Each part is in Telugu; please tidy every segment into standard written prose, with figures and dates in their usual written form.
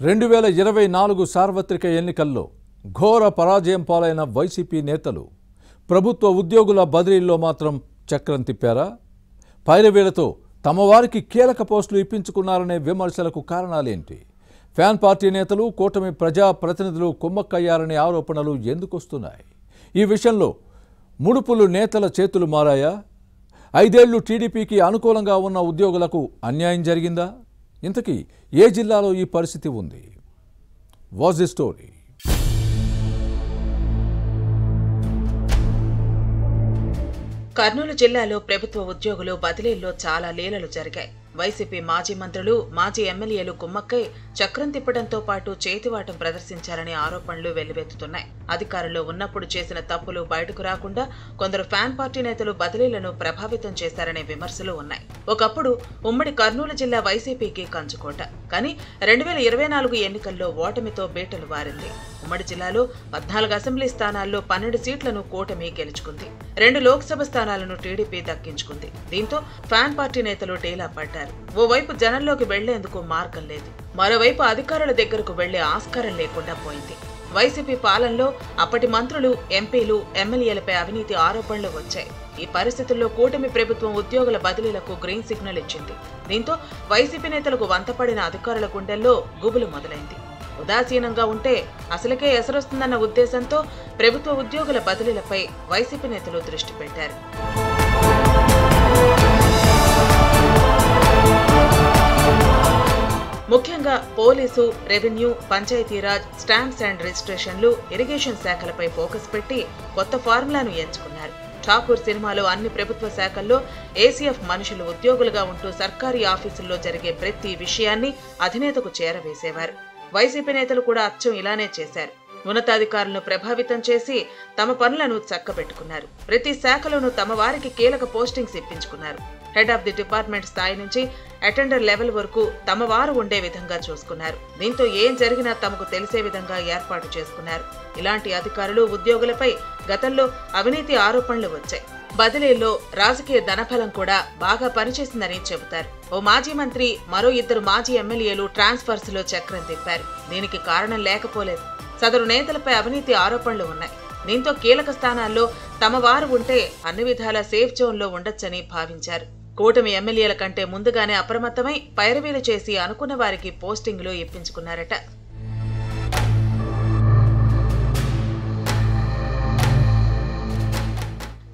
2024 సార్వత్రిక ఎన్నికల్లో ఘోర పరాజయం పాలైన వైసీపీ నేతలు ప్రభుత్వ ఉద్యోగుల బదిలీల్లో మాత్రం చక్రం తిప్పారా? పైరవీలతో తమ వారికి కీలక పోస్టులు ఇప్పించుకున్నారనే విమర్శలకు కారణాలేంటి? ఫ్యాన్ పార్టీ నేతలు కూటమి ప్రజా ప్రతినిధులు కుమ్మక్కయ్యారనే ఆరోపణలు ఎందుకు వస్తున్నాయి? ఈ విషయంలో ముడుపులు నేతల చేతులు మారాయా? 5 ఏళ్లు టీడీపీకి అనుకూలంగా ఉన్న ఉద్యోగులకు అన్యాయం జరిగిందా? ఇంతకీ ఏ జిల్లాలో ఈ పరిస్థితి ఉంది? Was the story? కర్నూలు జిల్లాలో ప్రభుత్వ ఉద్యోగులు బదిలీల్లో చాలా లీలలు జరిగాయి. వైసీపీ మాజీ మంత్రులు, మాజీ ఎమ్మెల్యేలు కుమ్మక్కై చక్రం తిప్పడంతో పాటు చేతివాటం ప్రదర్శించారనే ఆరోపణలు వెల్లువెత్తుతున్నాయి. అధికారంలో ఉన్నప్పుడు చేసిన తప్పులు బయటకు రాకుండా కొందరు ఫ్యాన్ పార్టీ నేతలు బదిలీలను ప్రభావితం చేశారనే విమర్శలు ఉన్నాయి. ఒకప్పుడు ఉమ్మడి కర్నూలు జిల్లా వైసీపీకి కంచుకోట. కానీ 2024 ఎన్నికల్లో ఓటమితో బీటలు వారింది. ఉమ్మడి జిల్లాలో 14 అసెంబ్లీ స్థానాల్లో 12 సీట్లను కూటమి గెలుచుకుంది. 2 లోక్సభ స్థానాలను టీడీపీ దక్కించుకుంది. దీంతో ఫ్యాన్ పార్టీ నేతలు డీలా పడ్డారు. ఓవైపు జనంలోకి వెళ్లేందుకు మార్గం లేదు, మరోవైపు అధికారుల దగ్గరకు వెళ్లే ఆస్కారం లేకుండా పోయింది. వైసీపీ పాలనలో అప్పటి మంత్రులు, ఎంపీలు, ఎమ్మెల్యేలపై అవినీతి ఆరోపణలు వచ్చాయి. ఈ పరిస్థితుల్లో కూటమి ప్రభుత్వం ఉద్యోగుల బదిలీలకు గ్రీన్ సిగ్నల్ ఇచ్చింది. దీంతో వైసీపీ నేతలకు వంతపడిన అధికారుల గుండెల్లో గుబులు మొదలైంది. ఉదాసీనంగా ఉంటే అసలుకే ఎసరొస్తుందన్న ఉద్దేశంతో ప్రభుత్వ ఉద్యోగుల బదిలీలపై వైసీపీ నేతలు దృష్టి పెట్టారు. ముఖ్యంగా police, revenue, Panchayati Raj, stamps and రిజిస్ట్రేషన్లు, ఇరిగేషన్ శాఖలపై ఫోకస్ పెట్టి కొత్త ఫార్ములాను ఎంచుకున్నారు. ఠాకూర్ సినిమాలో అన్ని ప్రభుత్వ శాఖల్లో ఏసీఎఫ్ మనుషులు ఉద్యోగులుగా ఉంటూ సర్కారీ ఆఫీసుల్లో జరిగే ప్రతి విషయాన్ని అధినేతకు చేరవేసేవారు. వైసీపీ నేతలు కూడా అచ్చం ఇలానే చేశారు. ఉన్నతాధికారులను ప్రభావితం చేసి తమ పనులను చక్కబెట్టుకున్నారు. ప్రతి శాఖలోనూ తమ వారికి కీలక పోస్టింగ్స్ ఇప్పించుకున్నారు. హెడ్ ఆఫ్ ది డిపార్ట్మెంట్ స్థాయి నుంచి అటెండర్ లెవెల్ వరకు తమ వారు ఉండే విధంగా చూసుకున్నారు. దీంతో ఏం జరిగినా తమకు తెలిసే విధంగా ఏర్పాటు చేసుకున్నారు. ఇలాంటి అధికారులు, ఉద్యోగులపై గతంలో అవినీతి ఆరోపణలు వచ్చాయి. బదిలీల్లో రాజకీయ ధనబలం కూడా బాగా పనిచేసిందని చెబుతారు. ఓ మాజీ మంత్రి, మరో 2 మాజీ ఎమ్మెల్యేలు ట్రాన్స్ఫర్స్ లో చక్రం తిప్పారు. దీనికి కారణం లేకపోలేదు. సదరు నేతలపై అవినీతి ఆరోపణలు ఉన్నాయి. దీంతో కీలక స్థానాల్లో తమ వారు ఉంటే అన్ని విధాలా సేఫ్ జోన్ లో ఉండొచ్చని భావించారు. కూటమి ఎమ్మెల్యేల కంటే ముందుగానే అప్రమత్తమై పైరవీలు చేసి అనుకున్న వారికి పోస్టింగ్లు ఇప్పించుకున్నారట.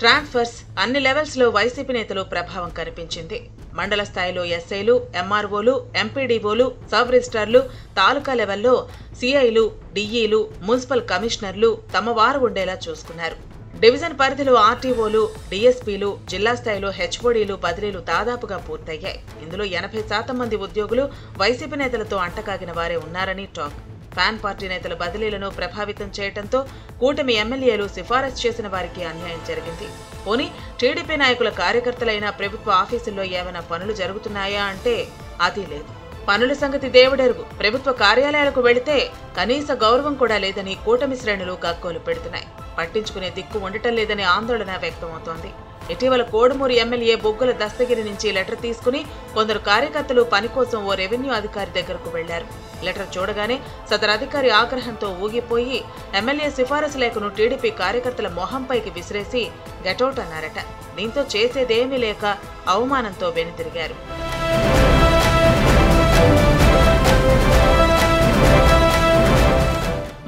ట్రాన్స్ఫర్స్ అన్ని లెవెల్స్ లో వైసీపీ నేతలు ప్రభావం కనిపించింది. మండల స్థాయిలో ఎస్ఐలు, ఎంఆర్ఓలు, ఎంపీడీఓలు, సబ్ రిజిస్ట్రార్లు, తాలూకా లెవెల్లో సిఐలు, డిఈలు, మున్సిపల్ కమిషనర్లు తమ వారు ఉండేలా చూసుకున్నారు. డివిజన్ పరిధిలో ఆర్టీఓలు, డీఎస్పీలు, జిల్లా స్థాయిలో హెచ్ఓడీలు బదిలీలు దాదాపుగా పూర్తయ్యాయి. ఇందులో 80% మంది ఉద్యోగులు వైసీపీ నేతలతో అంటకాగిన వారే ఉన్నారని టాక్. ఫ్యాన్ పార్టీ నేతల బదిలీలను ప్రభావితం చేయడంతో కూటమి ఎమ్మెల్యేలు సిఫారసు చేసిన వారికి అన్యాయం జరిగింది. పోనీ టీడీపీ నాయకుల కార్యకర్తలైన ప్రభుత్వ ఆఫీసుల్లో ఏమైనా పనులు జరుగుతున్నాయా అంటే అది లేదు. పనుల సంగతి దేవుడెరుగు. ప్రభుత్వ కార్యాలయాలకు వెళితే కనీస గౌరవం కూడా లేదని కూటమి శ్రేణులు గగ్గోలు పెడుతున్నాయి. పట్టించుకునే దిక్కు ఉండటం లేదని ఆందోళన వ్యక్తమవుతోంది. ఇటీవల కోడుమూరు ఎమ్మెల్యే బొగ్గుల దస్తగిరి నుంచి లెటర్ తీసుకుని కొందరు కార్యకర్తలు పని కోసం ఓ రెవెన్యూ అధికారి దగ్గరకు వెళ్లారు. లెటర్ చూడగానే సదరు అధికారి ఆగ్రహంతో ఊగిపోయి ఎమ్మెల్యే సిఫారసు లేఖను టీడీపీ కార్యకర్తల మొహంపైకి విసిరేసి గెటౌట్ అన్నారట. దీంతో చేసేదేమీ లేక అవమానంతో వెనుతిరిగారు.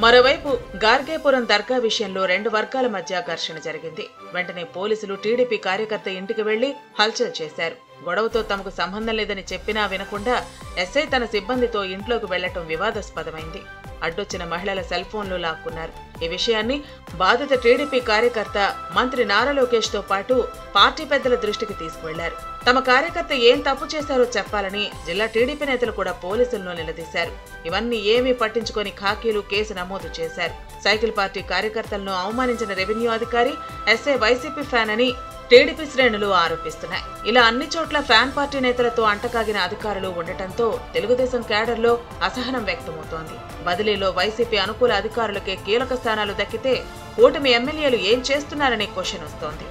మరోవైపు గార్గేపురం దర్గా విషయంలో 2 వర్గాల మధ్య ఘర్షణ జరిగింది. వెంటనే పోలీసులు టీడీపీ కార్యకర్త ఇంటికి వెళ్లి హల్చల్ చేశారు. గొడవతో తమకు సంబంధం లేదని చెప్పినా వినకుండా ఎస్ఐ తన సిబ్బందితో ఇంట్లోకి వెళ్లటం వివాదాస్పదమైంది. అడ్డొచ్చిన మహిళల సెల్ ఫోన్లు లాక్కున్నారు. ఈ విషయాన్ని బాధిత టీడీపీ కార్యకర్త మంత్రి నారా లోకేష్ తో పాటు పార్టీ పెద్దల దృష్టికి తీసుకువెళ్లారు. తమ కార్యకర్త ఏం తప్పు చేశారో చెప్పాలని జిల్లా టీడీపీ నేతలు కూడా పోలీసులను నిలదీశారు. ఇవన్నీ ఏమీ పట్టించుకొని ఖాకీలు కేసు నమోదు చేశారు. సైకిల్ పార్టీ కార్యకర్తలను అవమానించిన రెవెన్యూ అధికారి ఎస్ఐ వైసీపీ ఫ్యాన్ అని టీడీపీ శ్రేణులు ఆరోపిస్తున్నాయి. ఇలా అన్ని చోట్ల ఫ్యాన్ పార్టీ నేతలతో అంటకాగిన అధికారులు ఉండటంతో తెలుగుదేశం క్యాడర్లో అసహనం వ్యక్తమవుతోంది. బదిలీలో వైసీపీ అనుకూల అధికారులకే కీలక స్థానాలు దక్కితే కూటమి ఎమ్మెల్యేలు ఏం చేస్తున్నారనే క్వశ్చన్ వస్తోంది.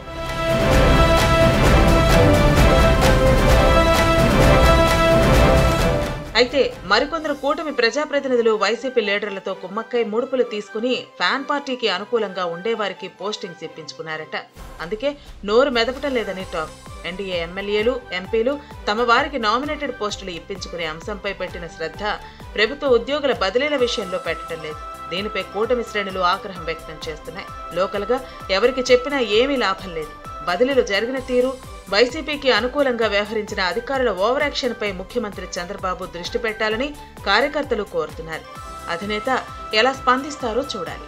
అయితే మరికొందరు కూటమి ప్రజాప్రతినిధులు వైసీపీ లీడర్లతో కుమ్మక్కై ముడుపులు తీసుకుని ఫ్యాన్ పార్టీకి అనుకూలంగా ఉండేవారికి పోస్టింగ్స్ ఇప్పించుకున్నారట. అందుకే నోరు మెదపటం లేదని టాక్. ఎన్డీఏ ఎమ్మెల్యేలు, ఎంపీలు తమ వారికి నామినేటెడ్ పోస్టులు ఇప్పించుకునే అంశంపై పెట్టిన శ్రద్ధ ప్రభుత్వ ఉద్యోగుల బదిలీల విషయంలో పెట్టడం లేదు. దీనిపై కూటమి శ్రేణులు ఆగ్రహం వ్యక్తం చేస్తున్నాయి. లోకల్ గా ఎవరికి చెప్పినా ఏమీ లాభం లేదు. బదిలీలు జరిగిన తీరు, వైసీపీకి అనుకూలంగా వ్యవహరించిన అధికారుల ఓవర్ యాక్షన్ పై ముఖ్యమంత్రి చంద్రబాబు దృష్టి పెట్టాలని కార్యకర్తలు కోరుతున్నారు. అధినేత ఎలా స్పందిస్తారో చూడాలి.